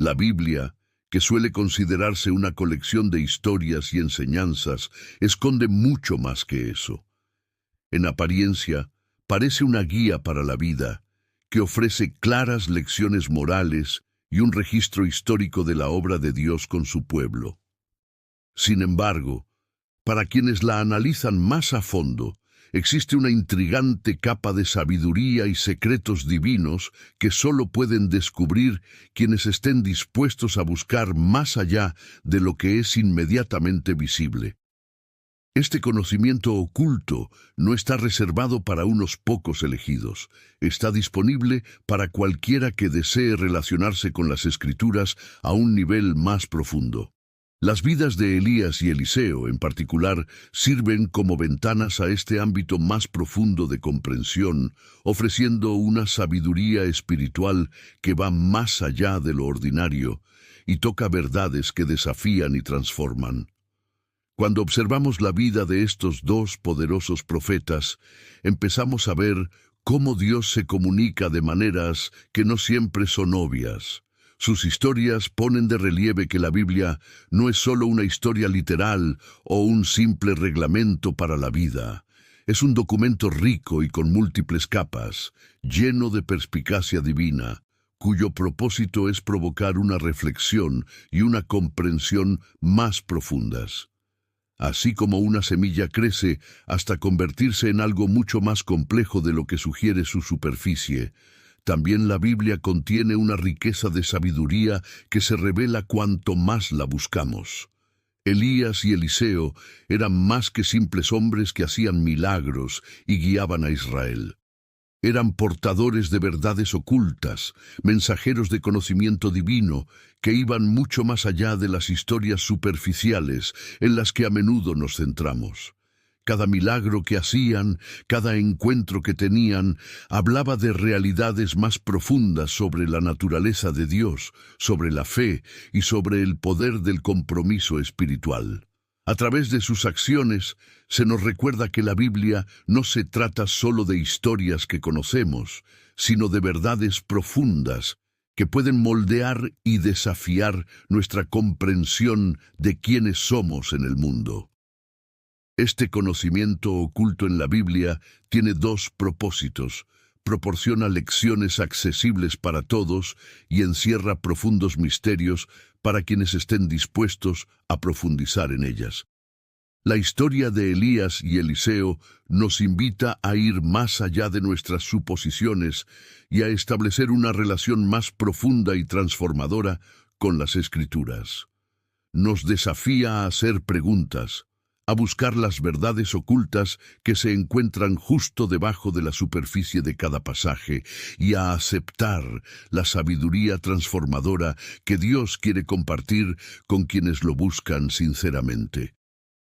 La Biblia, que suele considerarse una colección de historias y enseñanzas, esconde mucho más que eso. En apariencia, parece una guía para la vida, que ofrece claras lecciones morales y un registro histórico de la obra de Dios con su pueblo. Sin embargo, para quienes la analizan más a fondo, existe una intrigante capa de sabiduría y secretos divinos que solo pueden descubrir quienes estén dispuestos a buscar más allá de lo que es inmediatamente visible. Este conocimiento oculto no está reservado para unos pocos elegidos, está disponible para cualquiera que desee relacionarse con las Escrituras a un nivel más profundo. Las vidas de Elías y Eliseo, en particular, sirven como ventanas a este ámbito más profundo de comprensión, ofreciendo una sabiduría espiritual que va más allá de lo ordinario y toca verdades que desafían y transforman. Cuando observamos la vida de estos dos poderosos profetas, empezamos a ver cómo Dios se comunica de maneras que no siempre son obvias. Sus historias ponen de relieve que la Biblia no es solo una historia literal o un simple reglamento para la vida. Es un documento rico y con múltiples capas, lleno de perspicacia divina, cuyo propósito es provocar una reflexión y una comprensión más profundas. Así como una semilla crece hasta convertirse en algo mucho más complejo de lo que sugiere su superficie, también la Biblia contiene una riqueza de sabiduría que se revela cuanto más la buscamos. Elías y Eliseo eran más que simples hombres que hacían milagros y guiaban a Israel. Eran portadores de verdades ocultas, mensajeros de conocimiento divino, que iban mucho más allá de las historias superficiales en las que a menudo nos centramos. Cada milagro que hacían, cada encuentro que tenían, hablaba de realidades más profundas sobre la naturaleza de Dios, sobre la fe y sobre el poder del compromiso espiritual. A través de sus acciones, se nos recuerda que la Biblia no se trata solo de historias que conocemos, sino de verdades profundas que pueden moldear y desafiar nuestra comprensión de quiénes somos en el mundo. Este conocimiento oculto en la Biblia tiene dos propósitos: proporciona lecciones accesibles para todos y encierra profundos misterios para quienes estén dispuestos a profundizar en ellas. La historia de Elías y Eliseo nos invita a ir más allá de nuestras suposiciones y a establecer una relación más profunda y transformadora con las Escrituras. Nos desafía a hacer preguntas, a buscar las verdades ocultas que se encuentran justo debajo de la superficie de cada pasaje y a aceptar la sabiduría transformadora que Dios quiere compartir con quienes lo buscan sinceramente.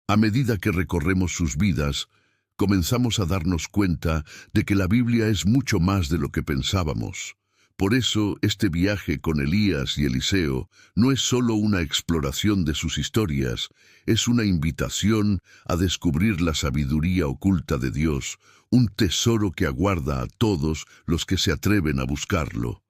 A medida que recorremos sus vidas, comenzamos a darnos cuenta de que la Biblia es mucho más de lo que pensábamos. Por eso, este viaje con Elías y Eliseo no es solo una exploración de sus historias, es una invitación a descubrir la sabiduría oculta de Dios, un tesoro que aguarda a todos los que se atreven a buscarlo.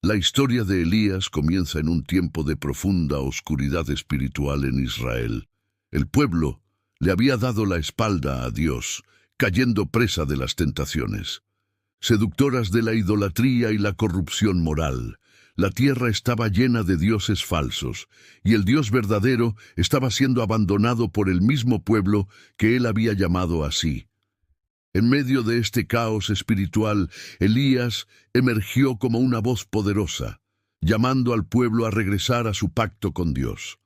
La historia de Elías comienza en un tiempo de profunda oscuridad espiritual en Israel. El pueblo le había dado la espalda a Dios, cayendo presa de las tentaciones. Seductoras de la idolatría y la corrupción moral, la tierra estaba llena de dioses falsos, y el Dios verdadero estaba siendo abandonado por el mismo pueblo que él había llamado así. En medio de este caos espiritual, Elías emergió como una voz poderosa, llamando al pueblo a regresar a su pacto con Dios.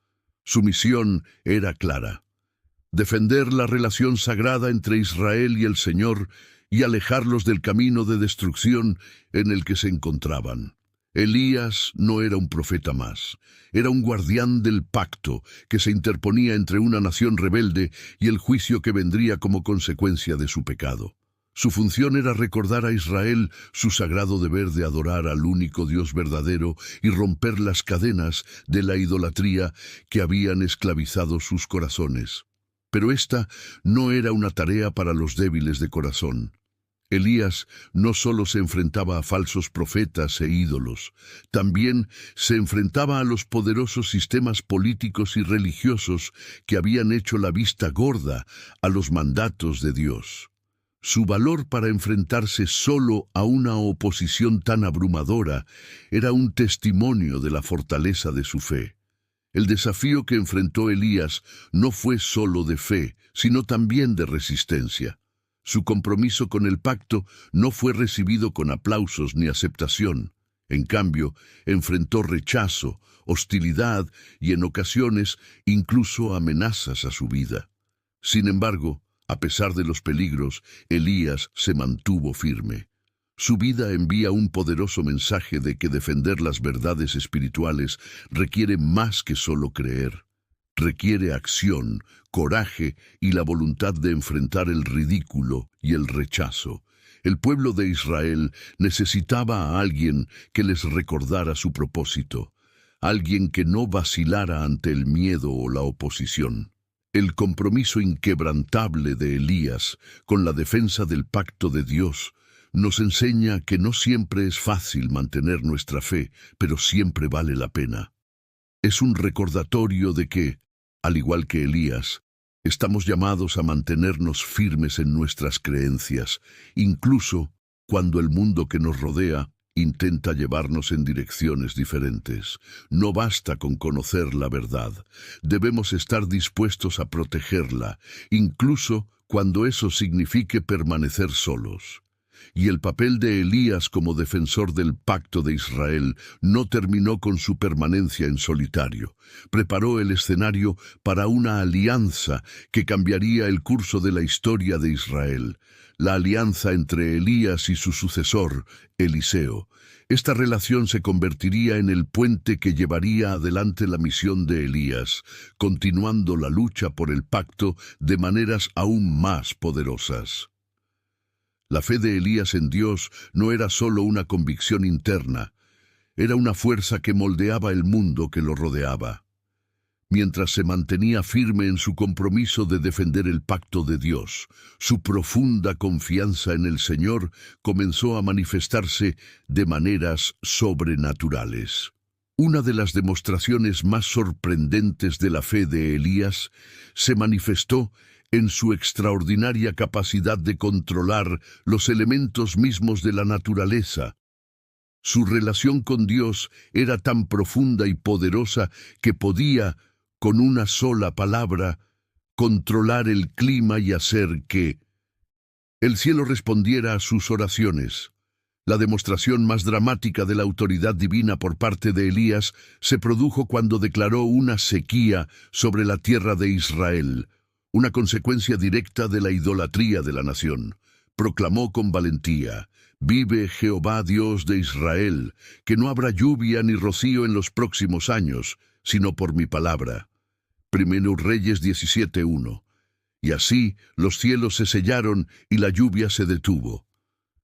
Su misión era clara: defender la relación sagrada entre Israel y el Señor y alejarlos del camino de destrucción en el que se encontraban. Elías no era un profeta más, era un guardián del pacto que se interponía entre una nación rebelde y el juicio que vendría como consecuencia de su pecado. Su función era recordar a Israel su sagrado deber de adorar al único Dios verdadero y romper las cadenas de la idolatría que habían esclavizado sus corazones. Pero esta no era una tarea para los débiles de corazón. Elías no solo se enfrentaba a falsos profetas e ídolos, también se enfrentaba a los poderosos sistemas políticos y religiosos que habían hecho la vista gorda a los mandatos de Dios. Su valor para enfrentarse solo a una oposición tan abrumadora era un testimonio de la fortaleza de su fe. El desafío que enfrentó Elías no fue solo de fe, sino también de resistencia. Su compromiso con el pacto no fue recibido con aplausos ni aceptación. En cambio, enfrentó rechazo, hostilidad y en ocasiones incluso amenazas a su vida. Sin embargo, a pesar de los peligros, Elías se mantuvo firme. Su vida envía un poderoso mensaje de que defender las verdades espirituales requiere más que solo creer. Requiere acción, coraje y la voluntad de enfrentar el ridículo y el rechazo. El pueblo de Israel necesitaba a alguien que les recordara su propósito, alguien que no vacilara ante el miedo o la oposición. El compromiso inquebrantable de Elías con la defensa del pacto de Dios nos enseña que no siempre es fácil mantener nuestra fe, pero siempre vale la pena. Es un recordatorio de que, al igual que Elías, estamos llamados a mantenernos firmes en nuestras creencias, incluso cuando el mundo que nos rodea intenta llevarnos en direcciones diferentes. No basta con conocer la verdad, debemos estar dispuestos a protegerla, incluso cuando eso signifique permanecer solos. Y el papel de Elías como defensor del pacto de Israel no terminó con su permanencia en solitario. Preparó el escenario para una alianza que cambiaría el curso de la historia de Israel. La alianza entre Elías y su sucesor, Eliseo. Esta relación se convertiría en el puente que llevaría adelante la misión de Elías, continuando la lucha por el pacto de maneras aún más poderosas. La fe de Elías en Dios no era solo una convicción interna, era una fuerza que moldeaba el mundo que lo rodeaba. Mientras se mantenía firme en su compromiso de defender el pacto de Dios, su profunda confianza en el Señor comenzó a manifestarse de maneras sobrenaturales. Una de las demostraciones más sorprendentes de la fe de Elías se manifestó en su extraordinaria capacidad de controlar los elementos mismos de la naturaleza. Su relación con Dios era tan profunda y poderosa que podía, con una sola palabra, controlar el clima y hacer que el cielo respondiera a sus oraciones. La demostración más dramática de la autoridad divina por parte de Elías se produjo cuando declaró una sequía sobre la tierra de Israel, una consecuencia directa de la idolatría de la nación. Proclamó con valentía: «Vive Jehová Dios de Israel, que no habrá lluvia ni rocío en los próximos años, sino por mi palabra». Primero Reyes 17:1. Y así los cielos se sellaron y la lluvia se detuvo.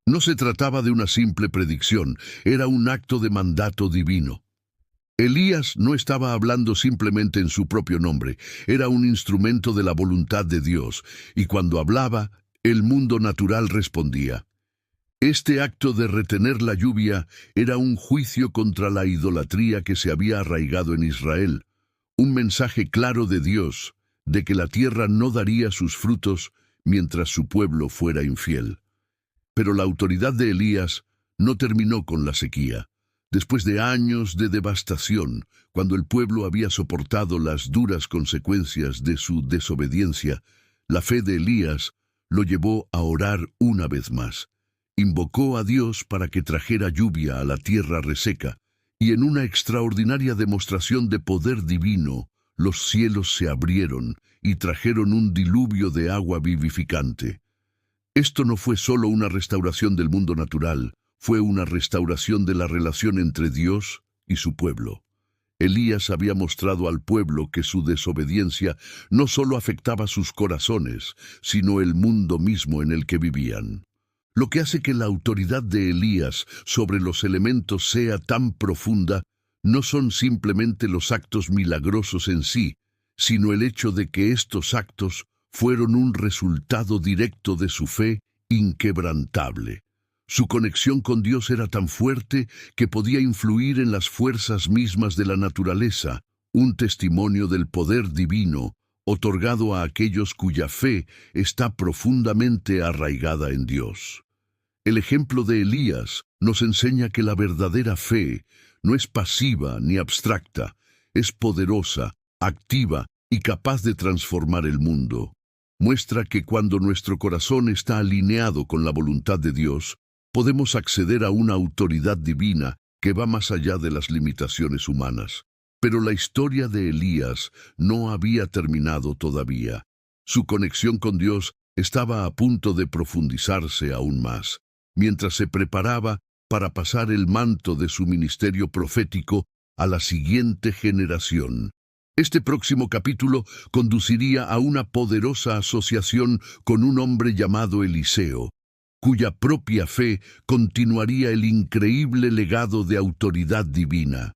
No se trataba de una simple predicción, era un acto de mandato divino. Elías no estaba hablando simplemente en su propio nombre, era un instrumento de la voluntad de Dios, y cuando hablaba, el mundo natural respondía. Este acto de retener la lluvia era un juicio contra la idolatría que se había arraigado en Israel, un mensaje claro de Dios, de que la tierra no daría sus frutos mientras su pueblo fuera infiel. Pero la autoridad de Elías no terminó con la sequía. Después de años de devastación, cuando el pueblo había soportado las duras consecuencias de su desobediencia, la fe de Elías lo llevó a orar una vez más. Invocó a Dios para que trajera lluvia a la tierra reseca, y en una extraordinaria demostración de poder divino, los cielos se abrieron y trajeron un diluvio de agua vivificante. Esto no fue solo una restauración del mundo natural, fue una restauración de la relación entre Dios y su pueblo. Elías había mostrado al pueblo que su desobediencia no solo afectaba sus corazones, sino el mundo mismo en el que vivían. Lo que hace que la autoridad de Elías sobre los elementos sea tan profunda no son simplemente los actos milagrosos en sí, sino el hecho de que estos actos fueron un resultado directo de su fe inquebrantable. Su conexión con Dios era tan fuerte que podía influir en las fuerzas mismas de la naturaleza, un testimonio del poder divino, otorgado a aquellos cuya fe está profundamente arraigada en Dios. El ejemplo de Elías nos enseña que la verdadera fe no es pasiva ni abstracta, es poderosa, activa y capaz de transformar el mundo. Muestra que cuando nuestro corazón está alineado con la voluntad de Dios, podemos acceder a una autoridad divina que va más allá de las limitaciones humanas. Pero la historia de Elías no había terminado todavía. Su conexión con Dios estaba a punto de profundizarse aún más, mientras se preparaba para pasar el manto de su ministerio profético a la siguiente generación. Este próximo capítulo conduciría a una poderosa asociación con un hombre llamado Eliseo, cuya propia fe continuaría el increíble legado de autoridad divina.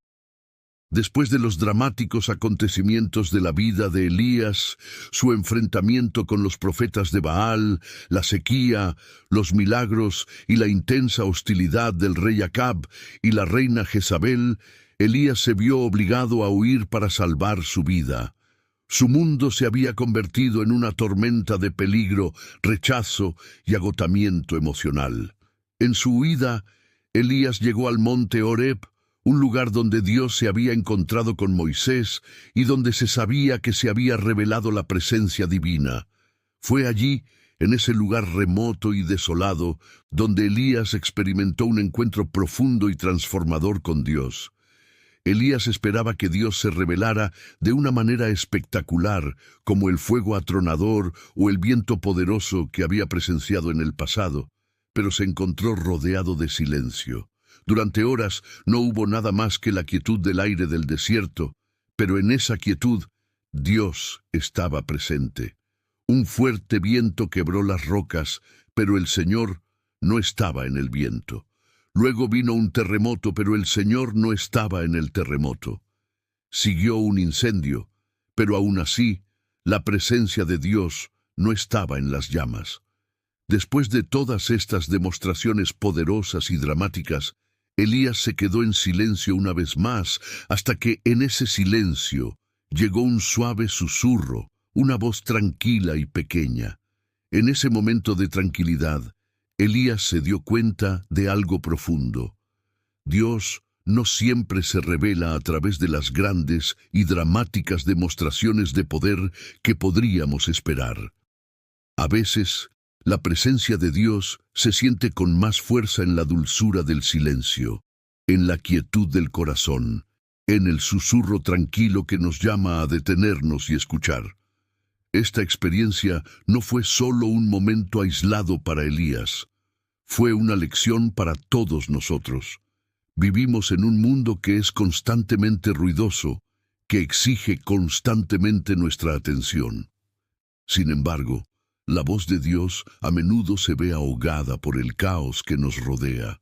Después de los dramáticos acontecimientos de la vida de Elías, su enfrentamiento con los profetas de Baal, la sequía, los milagros y la intensa hostilidad del rey Acab y la reina Jezabel, Elías se vio obligado a huir para salvar su vida. Su mundo se había convertido en una tormenta de peligro, rechazo y agotamiento emocional. En su huida, Elías llegó al monte Horeb, un lugar donde Dios se había encontrado con Moisés y donde se sabía que se había revelado la presencia divina. Fue allí, en ese lugar remoto y desolado, donde Elías experimentó un encuentro profundo y transformador con Dios. Elías esperaba que Dios se revelara de una manera espectacular, como el fuego atronador o el viento poderoso que había presenciado en el pasado, pero se encontró rodeado de silencio. Durante horas no hubo nada más que la quietud del aire del desierto, pero en esa quietud Dios estaba presente. Un fuerte viento quebró las rocas, pero el Señor no estaba en el viento. Luego vino un terremoto, pero el Señor no estaba en el terremoto. Siguió un incendio, pero aún así, la presencia de Dios no estaba en las llamas. Después de todas estas demostraciones poderosas y dramáticas, Elías se quedó en silencio una vez más, hasta que en ese silencio llegó un suave susurro, una voz tranquila y pequeña. En ese momento de tranquilidad, Elías se dio cuenta de algo profundo. Dios no siempre se revela a través de las grandes y dramáticas demostraciones de poder que podríamos esperar. A veces, la presencia de Dios se siente con más fuerza en la dulzura del silencio, en la quietud del corazón, en el susurro tranquilo que nos llama a detenernos y escuchar. Esta experiencia no fue solo un momento aislado para Elías, fue una lección para todos nosotros. Vivimos en un mundo que es constantemente ruidoso, que exige constantemente nuestra atención. Sin embargo, la voz de Dios a menudo se ve ahogada por el caos que nos rodea.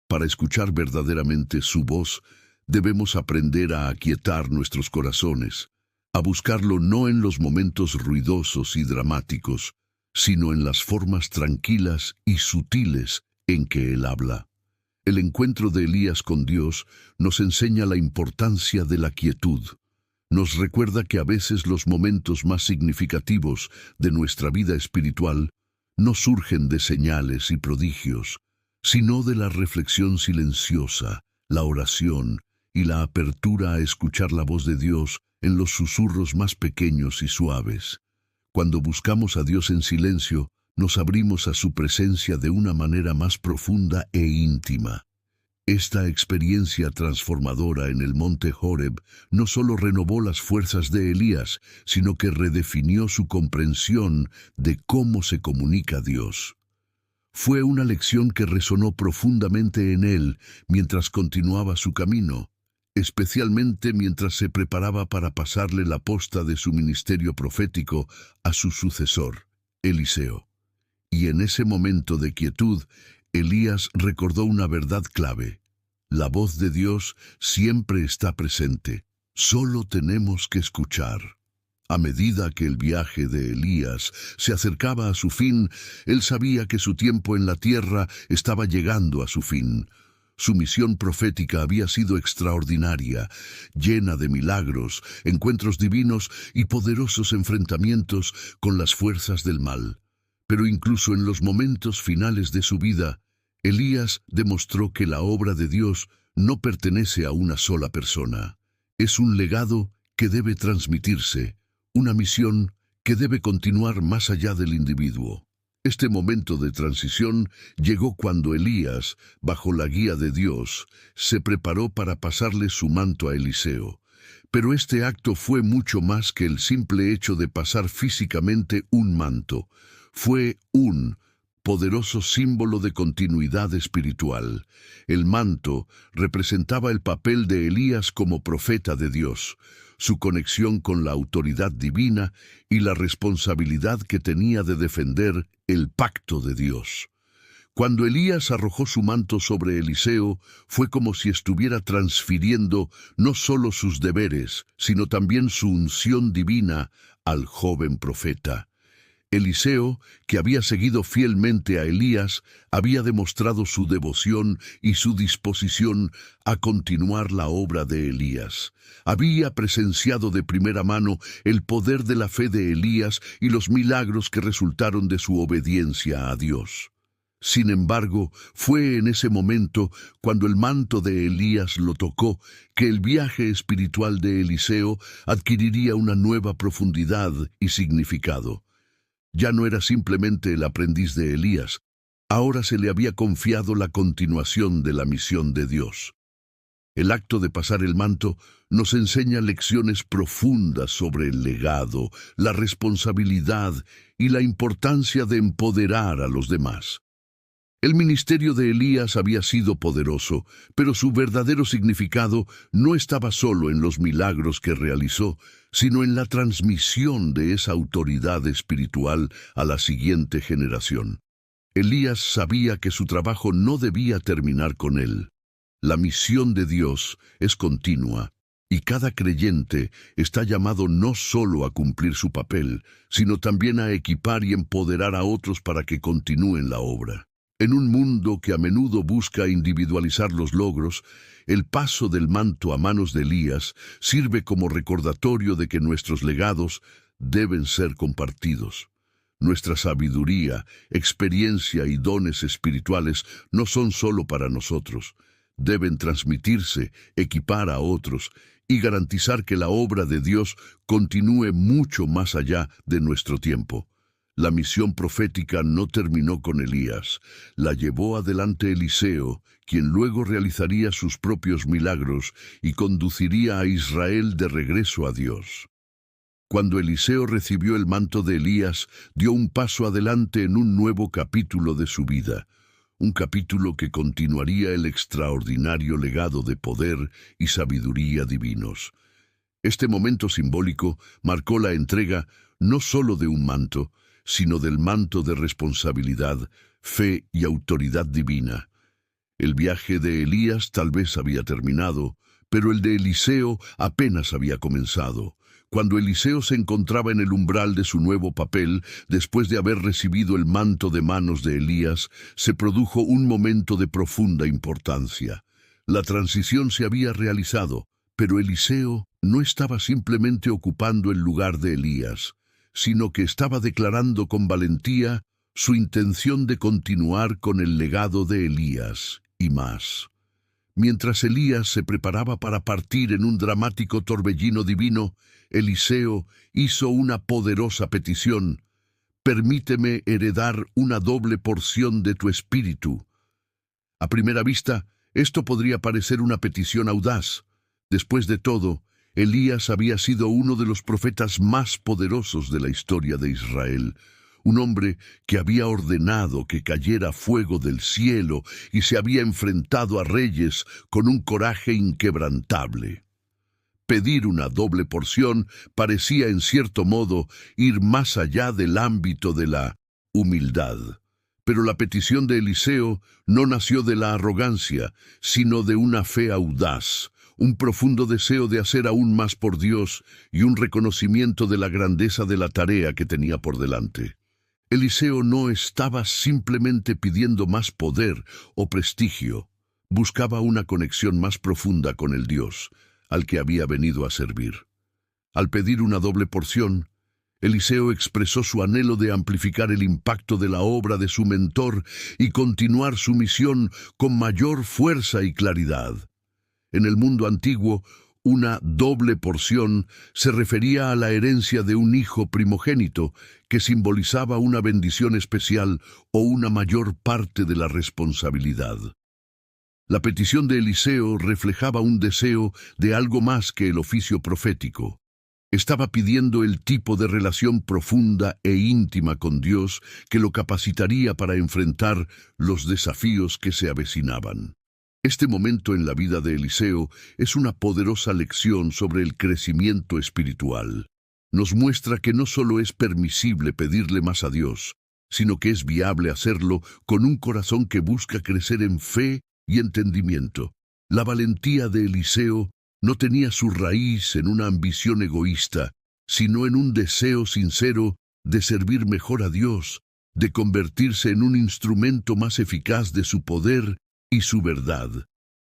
Para escuchar verdaderamente su voz, debemos aprender a aquietar nuestros corazones, a buscarlo no en los momentos ruidosos y dramáticos, sino en las formas tranquilas y sutiles en que Él habla. El encuentro de Elías con Dios nos enseña la importancia de la quietud. Nos recuerda que a veces los momentos más significativos de nuestra vida espiritual no surgen de señales y prodigios, sino de la reflexión silenciosa, la oración y la apertura a escuchar la voz de Dios en los susurros más pequeños y suaves. Cuando buscamos a Dios en silencio, nos abrimos a su presencia de una manera más profunda e íntima. Esta experiencia transformadora en el monte Horeb no solo renovó las fuerzas de Elías, sino que redefinió su comprensión de cómo se comunica Dios. Fue una lección que resonó profundamente en él mientras continuaba su camino, especialmente mientras se preparaba para pasarle la posta de su ministerio profético a su sucesor, Eliseo. Y en ese momento de quietud, Elías recordó una verdad clave. La voz de Dios siempre está presente, solo tenemos que escuchar. A medida que el viaje de Elías se acercaba a su fin, él sabía que su tiempo en la tierra estaba llegando a su fin. Su misión profética había sido extraordinaria, llena de milagros, encuentros divinos y poderosos enfrentamientos con las fuerzas del mal. Pero incluso en los momentos finales de su vida, Elías demostró que la obra de Dios no pertenece a una sola persona. Es un legado que debe transmitirse, una misión que debe continuar más allá del individuo. Este momento de transición llegó cuando Elías, bajo la guía de Dios, se preparó para pasarle su manto a Eliseo. Pero este acto fue mucho más que el simple hecho de pasar físicamente un manto. Fue un poderoso símbolo de continuidad espiritual. El manto representaba el papel de Elías como profeta de Dios, su conexión con la autoridad divina y la responsabilidad que tenía de defender el pacto de Dios. Cuando Elías arrojó su manto sobre Eliseo, fue como si estuviera transfiriendo no solo sus deberes, sino también su unción divina al joven profeta. Eliseo, que había seguido fielmente a Elías, había demostrado su devoción y su disposición a continuar la obra de Elías. Había presenciado de primera mano el poder de la fe de Elías y los milagros que resultaron de su obediencia a Dios. Sin embargo, fue en ese momento, cuando el manto de Elías lo tocó, que el viaje espiritual de Eliseo adquiriría una nueva profundidad y significado. Ya no era simplemente el aprendiz de Elías, ahora se le había confiado la continuación de la misión de Dios. El acto de pasar el manto nos enseña lecciones profundas sobre el legado, la responsabilidad y la importancia de empoderar a los demás. El ministerio de Elías había sido poderoso, pero su verdadero significado no estaba solo en los milagros que realizó, sino en la transmisión de esa autoridad espiritual a la siguiente generación. Elías sabía que su trabajo no debía terminar con él. La misión de Dios es continua, y cada creyente está llamado no solo a cumplir su papel, sino también a equipar y empoderar a otros para que continúen la obra. En un mundo que a menudo busca individualizar los logros, el paso del manto a manos de Elías sirve como recordatorio de que nuestros legados deben ser compartidos. Nuestra sabiduría, experiencia y dones espirituales no son solo para nosotros. Deben transmitirse, equipar a otros y garantizar que la obra de Dios continúe mucho más allá de nuestro tiempo. La misión profética no terminó con Elías, la llevó adelante Eliseo, quien luego realizaría sus propios milagros y conduciría a Israel de regreso a Dios. Cuando Eliseo recibió el manto de Elías, dio un paso adelante en un nuevo capítulo de su vida, un capítulo que continuaría el extraordinario legado de poder y sabiduría divinos. Este momento simbólico marcó la entrega no solo de un manto, sino del manto de responsabilidad, fe y autoridad divina. El viaje de Elías tal vez había terminado, pero el de Eliseo apenas había comenzado. Cuando Eliseo se encontraba en el umbral de su nuevo papel, después de haber recibido el manto de manos de Elías, se produjo un momento de profunda importancia. La transición se había realizado, pero Eliseo no estaba simplemente ocupando el lugar de Elías, sino que estaba declarando con valentía su intención de continuar con el legado de Elías y más. Mientras Elías se preparaba para partir en un dramático torbellino divino, Eliseo hizo una poderosa petición: «Permíteme heredar una doble porción de tu espíritu». A primera vista, esto podría parecer una petición audaz. Después de todo, Elías había sido uno de los profetas más poderosos de la historia de Israel, un hombre que había ordenado que cayera fuego del cielo y se había enfrentado a reyes con un coraje inquebrantable. Pedir una doble porción parecía en cierto modo ir más allá del ámbito de la humildad. Pero la petición de Eliseo no nació de la arrogancia, sino de una fe audaz, un profundo deseo de hacer aún más por Dios y un reconocimiento de la grandeza de la tarea que tenía por delante. Eliseo no estaba simplemente pidiendo más poder o prestigio, buscaba una conexión más profunda con el Dios al que había venido a servir. Al pedir una doble porción, Eliseo expresó su anhelo de amplificar el impacto de la obra de su mentor y continuar su misión con mayor fuerza y claridad. En el mundo antiguo, una doble porción se refería a la herencia de un hijo primogénito que simbolizaba una bendición especial o una mayor parte de la responsabilidad. La petición de Eliseo reflejaba un deseo de algo más que el oficio profético. Estaba pidiendo el tipo de relación profunda e íntima con Dios que lo capacitaría para enfrentar los desafíos que se avecinaban. Este momento en la vida de Eliseo es una poderosa lección sobre el crecimiento espiritual. Nos muestra que no solo es permisible pedirle más a Dios, sino que es viable hacerlo con un corazón que busca crecer en fe y entendimiento. La valentía de Eliseo no tenía su raíz en una ambición egoísta, sino en un deseo sincero de servir mejor a Dios, de convertirse en un instrumento más eficaz de su poder y su verdad.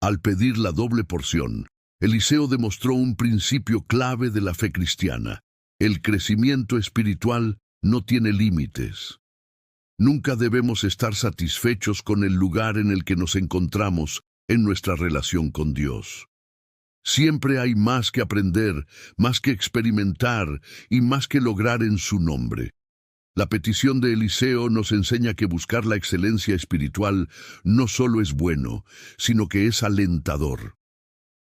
Al pedir la doble porción, Eliseo demostró un principio clave de la fe cristiana. El crecimiento espiritual no tiene límites. Nunca debemos estar satisfechos con el lugar en el que nos encontramos en nuestra relación con Dios. Siempre hay más que aprender, más que experimentar y más que lograr en su nombre. La petición de Eliseo nos enseña que buscar la excelencia espiritual no solo es bueno, sino que es alentador.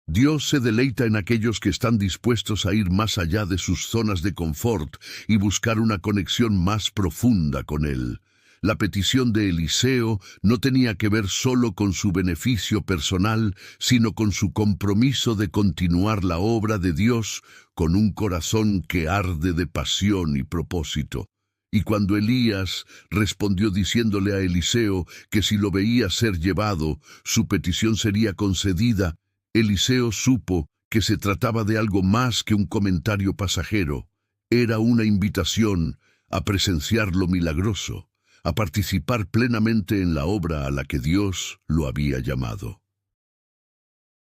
Dios se deleita en aquellos que están dispuestos a ir más allá de sus zonas de confort y buscar una conexión más profunda con Él. La petición de Eliseo no tenía que ver solo con su beneficio personal, sino con su compromiso de continuar la obra de Dios con un corazón que arde de pasión y propósito. Y cuando Elías respondió diciéndole a Eliseo que si lo veía ser llevado, su petición sería concedida, Eliseo supo que se trataba de algo más que un comentario pasajero. Era una invitación a presenciar lo milagroso, a participar plenamente en la obra a la que Dios lo había llamado.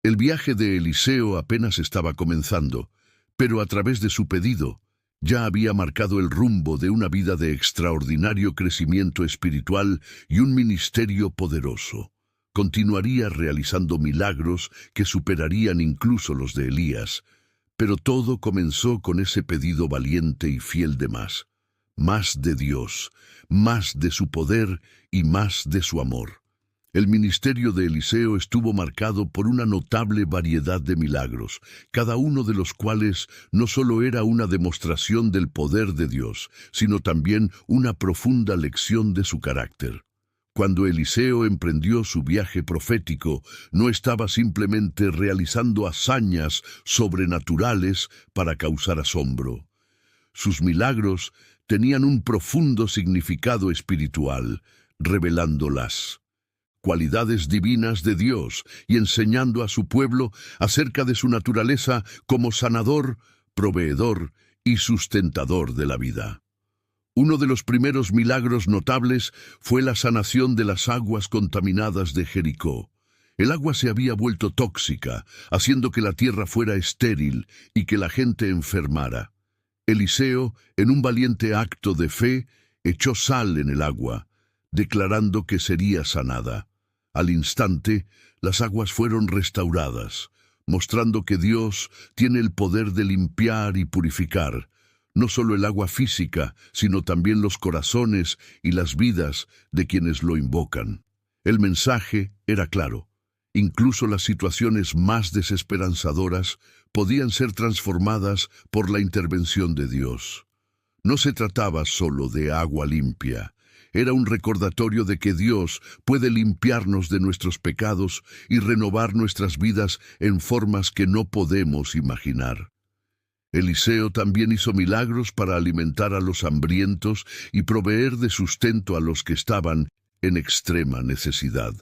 El viaje de Eliseo apenas estaba comenzando, pero a través de su pedido, ya había marcado el rumbo de una vida de extraordinario crecimiento espiritual y un ministerio poderoso. Continuaría realizando milagros que superarían incluso los de Elías, pero todo comenzó con ese pedido valiente y fiel de más de Dios, más de su poder y más de su amor. El ministerio de Eliseo estuvo marcado por una notable variedad de milagros, cada uno de los cuales no solo era una demostración del poder de Dios, sino también una profunda lección de su carácter. Cuando Eliseo emprendió su viaje profético, no estaba simplemente realizando hazañas sobrenaturales para causar asombro. Sus milagros tenían un profundo significado espiritual, revelando las cualidades divinas de Dios y enseñando a su pueblo acerca de su naturaleza como sanador, proveedor y sustentador de la vida. Uno de los primeros milagros notables fue la sanación de las aguas contaminadas de Jericó. El agua se había vuelto tóxica, haciendo que la tierra fuera estéril y que la gente enfermara. Eliseo, en un valiente acto de fe, echó sal en el agua, declarando que sería sanada. Al instante, las aguas fueron restauradas, mostrando que Dios tiene el poder de limpiar y purificar, no solo el agua física, sino también los corazones y las vidas de quienes lo invocan. El mensaje era claro. Incluso las situaciones más desesperanzadoras podían ser transformadas por la intervención de Dios. No se trataba solo de agua limpia. Era un recordatorio de que Dios puede limpiarnos de nuestros pecados y renovar nuestras vidas en formas que no podemos imaginar. Eliseo también hizo milagros para alimentar a los hambrientos y proveer de sustento a los que estaban en extrema necesidad.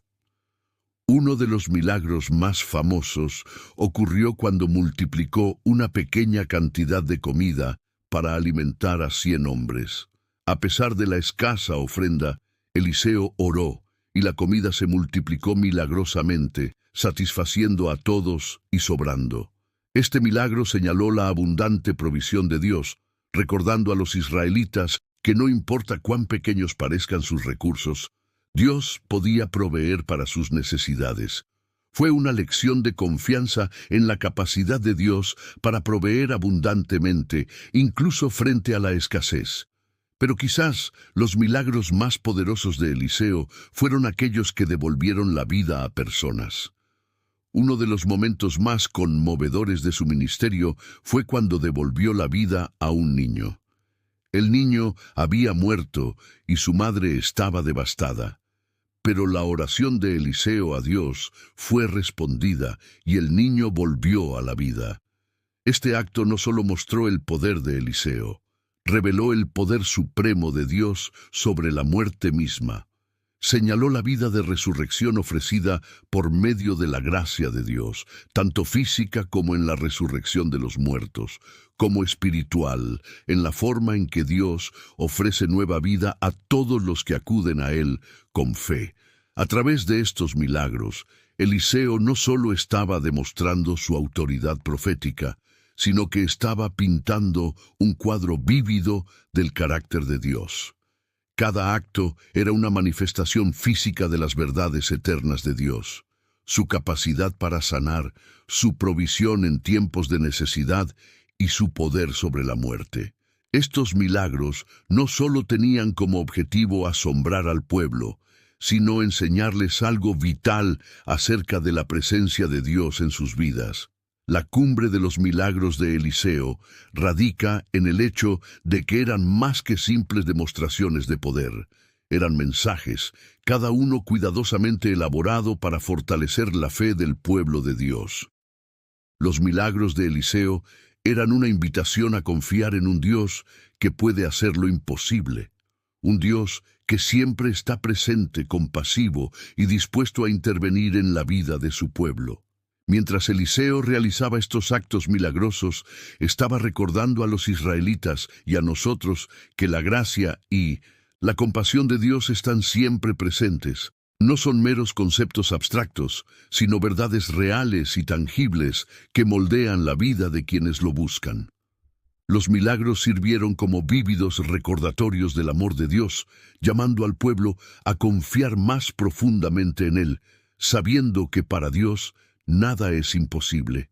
Uno de los milagros más famosos ocurrió cuando multiplicó una pequeña cantidad de comida para alimentar a 100 hombres. A pesar de la escasa ofrenda, Eliseo oró y la comida se multiplicó milagrosamente, satisfaciendo a todos y sobrando. Este milagro señaló la abundante provisión de Dios, recordando a los israelitas que no importa cuán pequeños parezcan sus recursos, Dios podía proveer para sus necesidades. Fue una lección de confianza en la capacidad de Dios para proveer abundantemente, incluso frente a la escasez. Pero quizás los milagros más poderosos de Eliseo fueron aquellos que devolvieron la vida a personas. Uno de los momentos más conmovedores de su ministerio fue cuando devolvió la vida a un niño. El niño había muerto y su madre estaba devastada. Pero la oración de Eliseo a Dios fue respondida y el niño volvió a la vida. Este acto no solo mostró el poder de Eliseo, reveló el poder supremo de Dios sobre la muerte misma. Señaló la vida de resurrección ofrecida por medio de la gracia de Dios, tanto física como en la resurrección de los muertos, como espiritual, en la forma en que Dios ofrece nueva vida a todos los que acuden a Él con fe. A través de estos milagros, Eliseo no solo estaba demostrando su autoridad profética, sino que estaba pintando un cuadro vívido del carácter de Dios. Cada acto era una manifestación física de las verdades eternas de Dios, su capacidad para sanar, su provisión en tiempos de necesidad y su poder sobre la muerte. Estos milagros no solo tenían como objetivo asombrar al pueblo, sino enseñarles algo vital acerca de la presencia de Dios en sus vidas. La cumbre de los milagros de Eliseo radica en el hecho de que eran más que simples demostraciones de poder. Eran mensajes, cada uno cuidadosamente elaborado para fortalecer la fe del pueblo de Dios. Los milagros de Eliseo eran una invitación a confiar en un Dios que puede hacer lo imposible. Un Dios que siempre está presente, compasivo y dispuesto a intervenir en la vida de su pueblo. Mientras Eliseo realizaba estos actos milagrosos, estaba recordando a los israelitas y a nosotros que la gracia y la compasión de Dios están siempre presentes. No son meros conceptos abstractos, sino verdades reales y tangibles que moldean la vida de quienes lo buscan. Los milagros sirvieron como vívidos recordatorios del amor de Dios, llamando al pueblo a confiar más profundamente en Él, sabiendo que para Dios nada es imposible.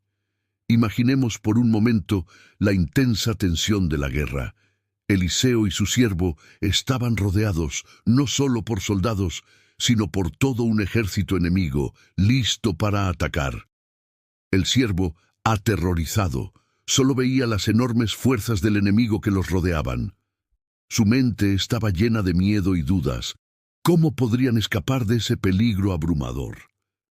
Imaginemos por un momento la intensa tensión de la guerra. Eliseo y su siervo estaban rodeados no solo por soldados, sino por todo un ejército enemigo, listo para atacar. El siervo, aterrorizado, solo veía las enormes fuerzas del enemigo que los rodeaban. Su mente estaba llena de miedo y dudas. ¿Cómo podrían escapar de ese peligro abrumador?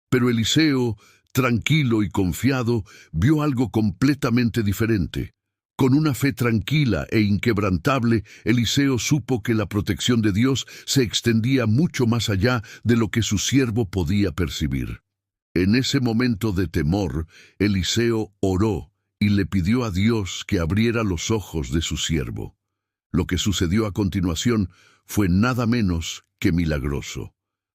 Pero Eliseo, tranquilo y confiado, vio algo completamente diferente. Con una fe tranquila e inquebrantable, Eliseo supo que la protección de Dios se extendía mucho más allá de lo que su siervo podía percibir. En ese momento de temor, Eliseo oró y le pidió a Dios que abriera los ojos de su siervo. Lo que sucedió a continuación fue nada menos que milagroso.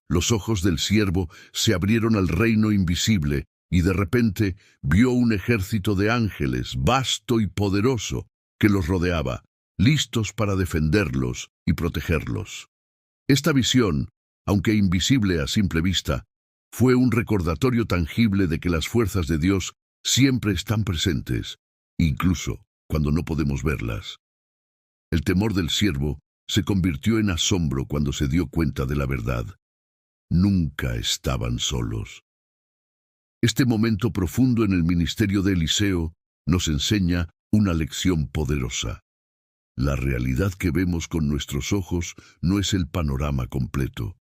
Los ojos del siervo se abrieron al reino invisible y de repente vio un ejército de ángeles, vasto y poderoso, que los rodeaba, listos para defenderlos y protegerlos. Esta visión, aunque invisible a simple vista, fue un recordatorio tangible de que las fuerzas de Dios siempre están presentes, incluso cuando no podemos verlas. El temor del siervo se convirtió en asombro cuando se dio cuenta de la verdad. Nunca estaban solos. Este momento profundo en el ministerio de Eliseo nos enseña una lección poderosa. La realidad que vemos con nuestros ojos no es el panorama completo.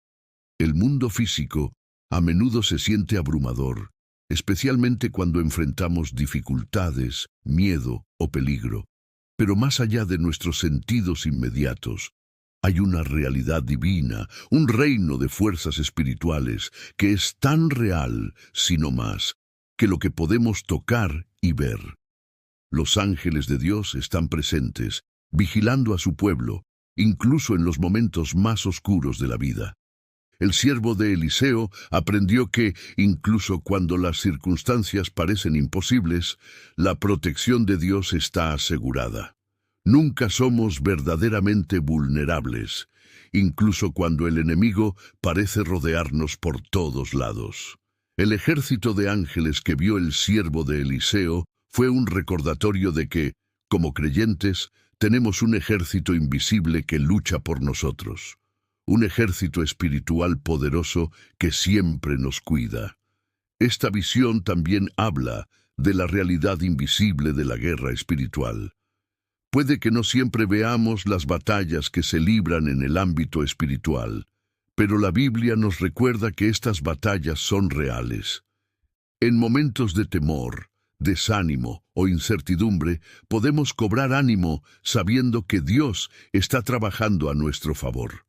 El mundo físico a menudo se siente abrumador, especialmente cuando enfrentamos dificultades, miedo o peligro. Pero más allá de nuestros sentidos inmediatos, Hay una realidad divina, un reino de fuerzas espirituales que es tan real, si no más, que lo que podemos tocar y ver. Los ángeles de Dios están presentes, vigilando a su pueblo, incluso en los momentos más oscuros de la vida. El siervo de Eliseo aprendió que, incluso cuando las circunstancias parecen imposibles, la protección de Dios está asegurada. Nunca somos verdaderamente vulnerables, incluso cuando el enemigo parece rodearnos por todos lados. El ejército de ángeles que vio el siervo de Eliseo fue un recordatorio de que, como creyentes, tenemos un ejército invisible que lucha por nosotros. Un ejército espiritual poderoso que siempre nos cuida. Esta visión también habla de la realidad invisible de la guerra espiritual. Puede que no siempre veamos las batallas que se libran en el ámbito espiritual, pero la Biblia nos recuerda que estas batallas son reales. En momentos de temor, desánimo o incertidumbre, podemos cobrar ánimo sabiendo que Dios está trabajando a nuestro favor.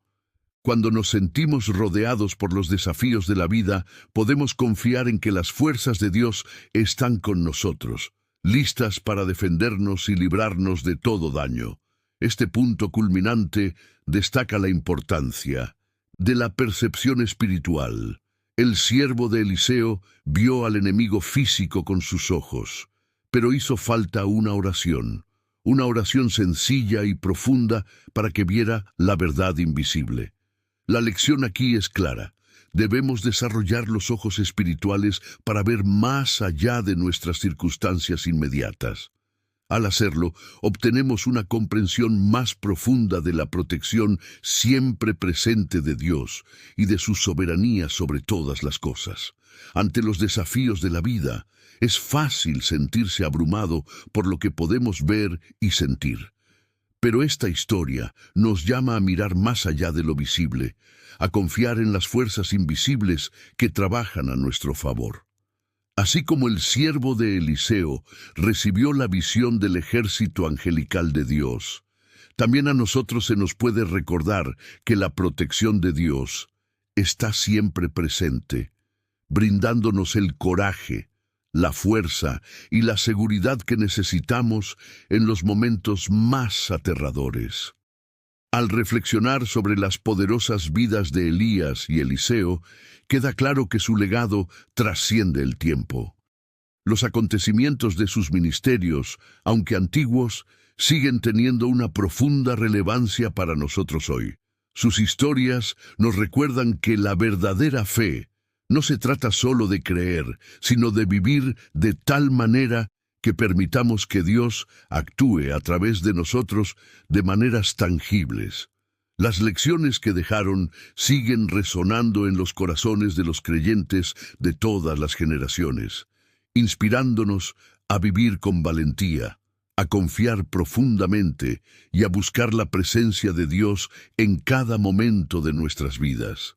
Cuando nos sentimos rodeados por los desafíos de la vida, podemos confiar en que las fuerzas de Dios están con nosotros, listas para defendernos y librarnos de todo daño. Este punto culminante destaca la importancia de la percepción espiritual. El siervo de Eliseo vio al enemigo físico con sus ojos, pero hizo falta una oración sencilla y profunda para que viera la verdad invisible. La lección aquí es clara. Debemos desarrollar los ojos espirituales para ver más allá de nuestras circunstancias inmediatas. Al hacerlo, obtenemos una comprensión más profunda de la protección siempre presente de Dios y de su soberanía sobre todas las cosas. Ante los desafíos de la vida, es fácil sentirse abrumado por lo que podemos ver y sentir. Pero esta historia nos llama a mirar más allá de lo visible, a confiar en las fuerzas invisibles que trabajan a nuestro favor. Así como el siervo de Eliseo recibió la visión del ejército angelical de Dios, también a nosotros se nos puede recordar que la protección de Dios está siempre presente, brindándonos el coraje, la fuerza y la seguridad que necesitamos en los momentos más aterradores. Al reflexionar sobre las poderosas vidas de Elías y Eliseo, queda claro que su legado trasciende el tiempo. Los acontecimientos de sus ministerios, aunque antiguos, siguen teniendo una profunda relevancia para nosotros hoy. Sus historias nos recuerdan que la verdadera fe no se trata solo de creer, sino de vivir de tal manera que permitamos que Dios actúe a través de nosotros de maneras tangibles. Las lecciones que dejaron siguen resonando en los corazones de los creyentes de todas las generaciones, inspirándonos a vivir con valentía, a confiar profundamente y a buscar la presencia de Dios en cada momento de nuestras vidas.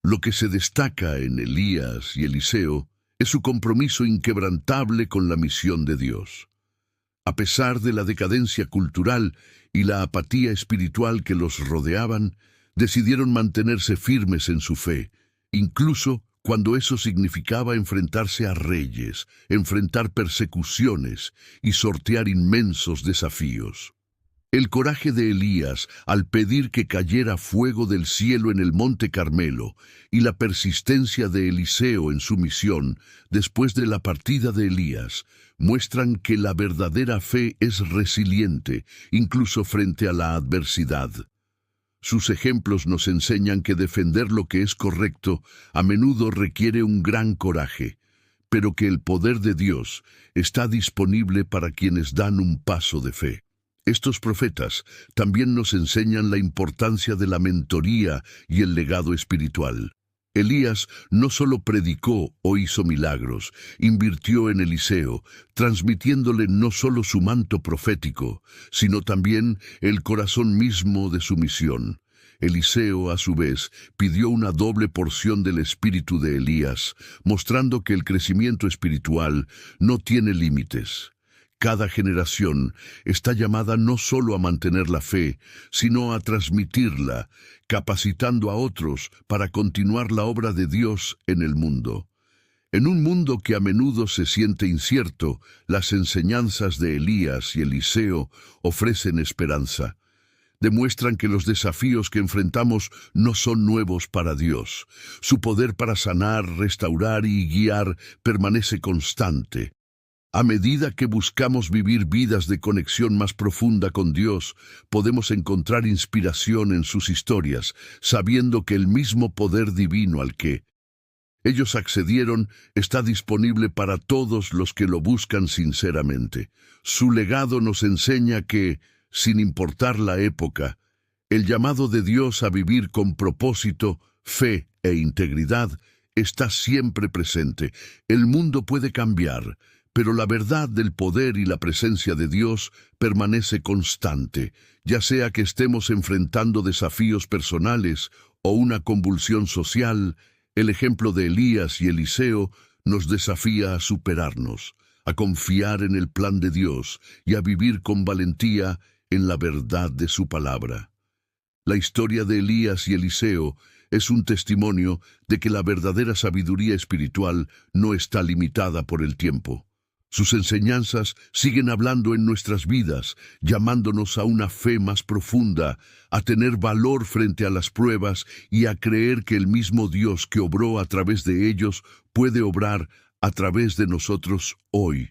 Lo que se destaca en Elías y Eliseo es su compromiso inquebrantable con la misión de Dios. A pesar de la decadencia cultural y la apatía espiritual que los rodeaban, decidieron mantenerse firmes en su fe, incluso cuando eso significaba enfrentarse a reyes, enfrentar persecuciones y sortear inmensos desafíos. El coraje de Elías al pedir que cayera fuego del cielo en el monte Carmelo y la persistencia de Eliseo en su misión después de la partida de Elías muestran que la verdadera fe es resiliente, incluso frente a la adversidad. Sus ejemplos nos enseñan que defender lo que es correcto a menudo requiere un gran coraje, pero que el poder de Dios está disponible para quienes dan un paso de fe. Estos profetas también nos enseñan la importancia de la mentoría y el legado espiritual. Elías no solo predicó o hizo milagros, invirtió en Eliseo, transmitiéndole no solo su manto profético, sino también el corazón mismo de su misión. Eliseo, a su vez, pidió una doble porción del espíritu de Elías, mostrando que el crecimiento espiritual no tiene límites. Cada generación está llamada no solo a mantener la fe, sino a transmitirla, capacitando a otros para continuar la obra de Dios en el mundo. En un mundo que a menudo se siente incierto, las enseñanzas de Elías y Eliseo ofrecen esperanza. Demuestran que los desafíos que enfrentamos no son nuevos para Dios. Su poder para sanar, restaurar y guiar permanece constante. A medida que buscamos vivir vidas de conexión más profunda con Dios, podemos encontrar inspiración en sus historias, sabiendo que el mismo poder divino al que ellos accedieron está disponible para todos los que lo buscan sinceramente. Su legado nos enseña que, sin importar la época, el llamado de Dios a vivir con propósito, fe e integridad está siempre presente. El mundo puede cambiar, pero la verdad del poder y la presencia de Dios permanece constante, ya sea que estemos enfrentando desafíos personales o una convulsión social. El ejemplo de Elías y Eliseo nos desafía a superarnos, a confiar en el plan de Dios y a vivir con valentía en la verdad de su palabra. La historia de Elías y Eliseo es un testimonio de que la verdadera sabiduría espiritual no está limitada por el tiempo. Sus enseñanzas siguen hablando en nuestras vidas, llamándonos a una fe más profunda, a tener valor frente a las pruebas y a creer que el mismo Dios que obró a través de ellos puede obrar a través de nosotros hoy.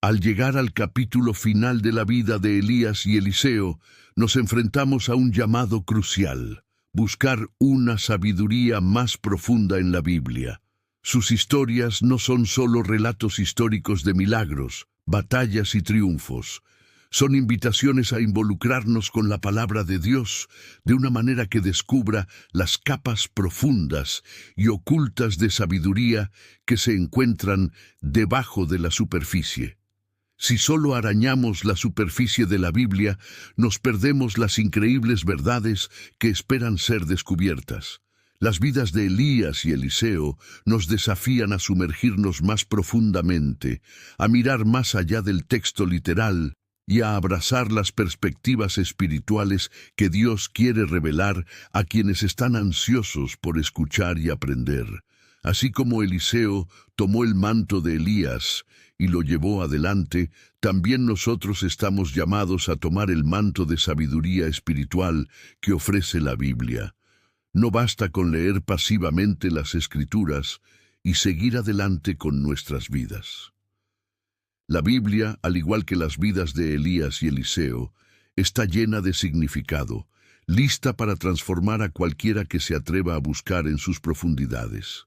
Al llegar al capítulo final de la vida de Elías y Eliseo, nos enfrentamos a un llamado crucial: buscar una sabiduría más profunda en la Biblia. Sus historias no son solo relatos históricos de milagros, batallas y triunfos. Son invitaciones a involucrarnos con la palabra de Dios de una manera que descubra las capas profundas y ocultas de sabiduría que se encuentran debajo de la superficie. Si solo arañamos la superficie de la Biblia, nos perdemos las increíbles verdades que esperan ser descubiertas. Las vidas de Elías y Eliseo nos desafían a sumergirnos más profundamente, a mirar más allá del texto literal y a abrazar las perspectivas espirituales que Dios quiere revelar a quienes están ansiosos por escuchar y aprender. Así como Eliseo tomó el manto de Elías y lo llevó adelante, también nosotros estamos llamados a tomar el manto de sabiduría espiritual que ofrece la Biblia. No basta con leer pasivamente las Escrituras y seguir adelante con nuestras vidas. La Biblia, al igual que las vidas de Elías y Eliseo, está llena de significado, lista para transformar a cualquiera que se atreva a buscar en sus profundidades.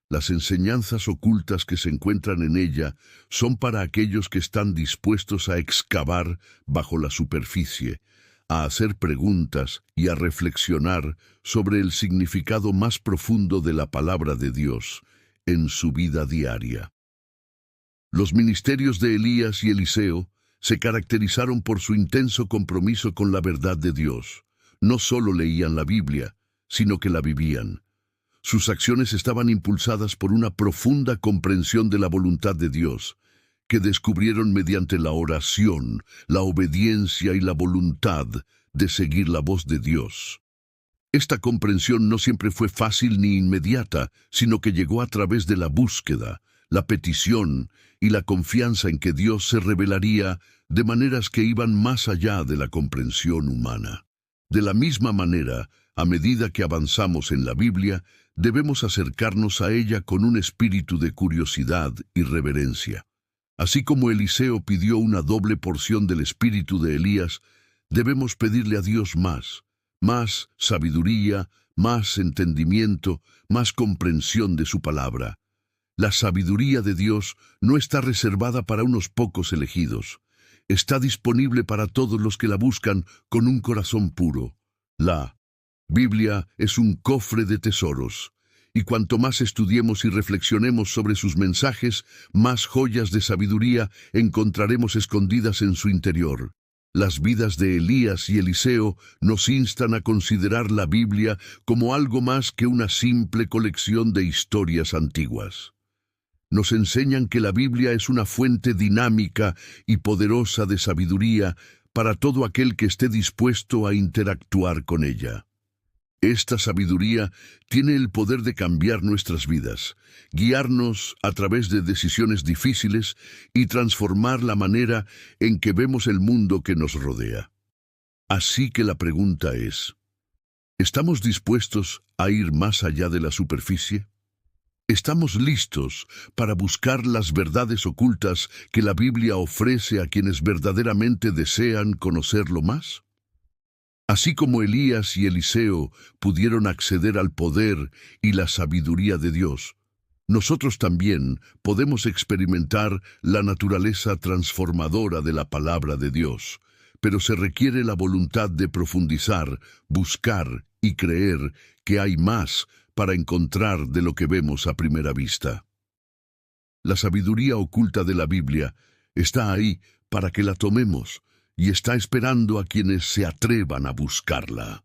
Las enseñanzas ocultas que se encuentran en ella son para aquellos que están dispuestos a excavar bajo la superficie, a hacer preguntas y a reflexionar sobre el significado más profundo de la palabra de Dios en su vida diaria. Los ministerios de Elías y Eliseo se caracterizaron por su intenso compromiso con la verdad de Dios. No solo leían la Biblia, sino que la vivían. Sus acciones estaban impulsadas por una profunda comprensión de la voluntad de Dios, que descubrieron mediante la oración, la obediencia y la voluntad de seguir la voz de Dios. Esta comprensión no siempre fue fácil ni inmediata, sino que llegó a través de la búsqueda, la petición y la confianza en que Dios se revelaría de maneras que iban más allá de la comprensión humana. De la misma manera, a medida que avanzamos en la Biblia, debemos acercarnos a ella con un espíritu de curiosidad y reverencia. Así como Eliseo pidió una doble porción del espíritu de Elías, debemos pedirle a Dios más sabiduría, más entendimiento, más comprensión de su palabra. La sabiduría de Dios no está reservada para unos pocos elegidos. Está disponible para todos los que la buscan con un corazón puro. La Biblia es un cofre de tesoros, y cuanto más estudiemos y reflexionemos sobre sus mensajes, más joyas de sabiduría encontraremos escondidas en su interior. Las vidas de Elías y Eliseo nos instan a considerar la Biblia como algo más que una simple colección de historias antiguas. Nos enseñan que la Biblia es una fuente dinámica y poderosa de sabiduría para todo aquel que esté dispuesto a interactuar con ella. Esta sabiduría tiene el poder de cambiar nuestras vidas, guiarnos a través de decisiones difíciles y transformar la manera en que vemos el mundo que nos rodea. Así que la pregunta es, ¿estamos dispuestos a ir más allá de la superficie? ¿Estamos listos para buscar las verdades ocultas que la Biblia ofrece a quienes verdaderamente desean conocerlo más? Así como Elías y Eliseo pudieron acceder al poder y la sabiduría de Dios, nosotros también podemos experimentar la naturaleza transformadora de la palabra de Dios, pero se requiere la voluntad de profundizar, buscar y creer que hay más para encontrar de lo que vemos a primera vista. La sabiduría oculta de la Biblia está ahí para que la tomemos y está esperando a quienes se atrevan a buscarla.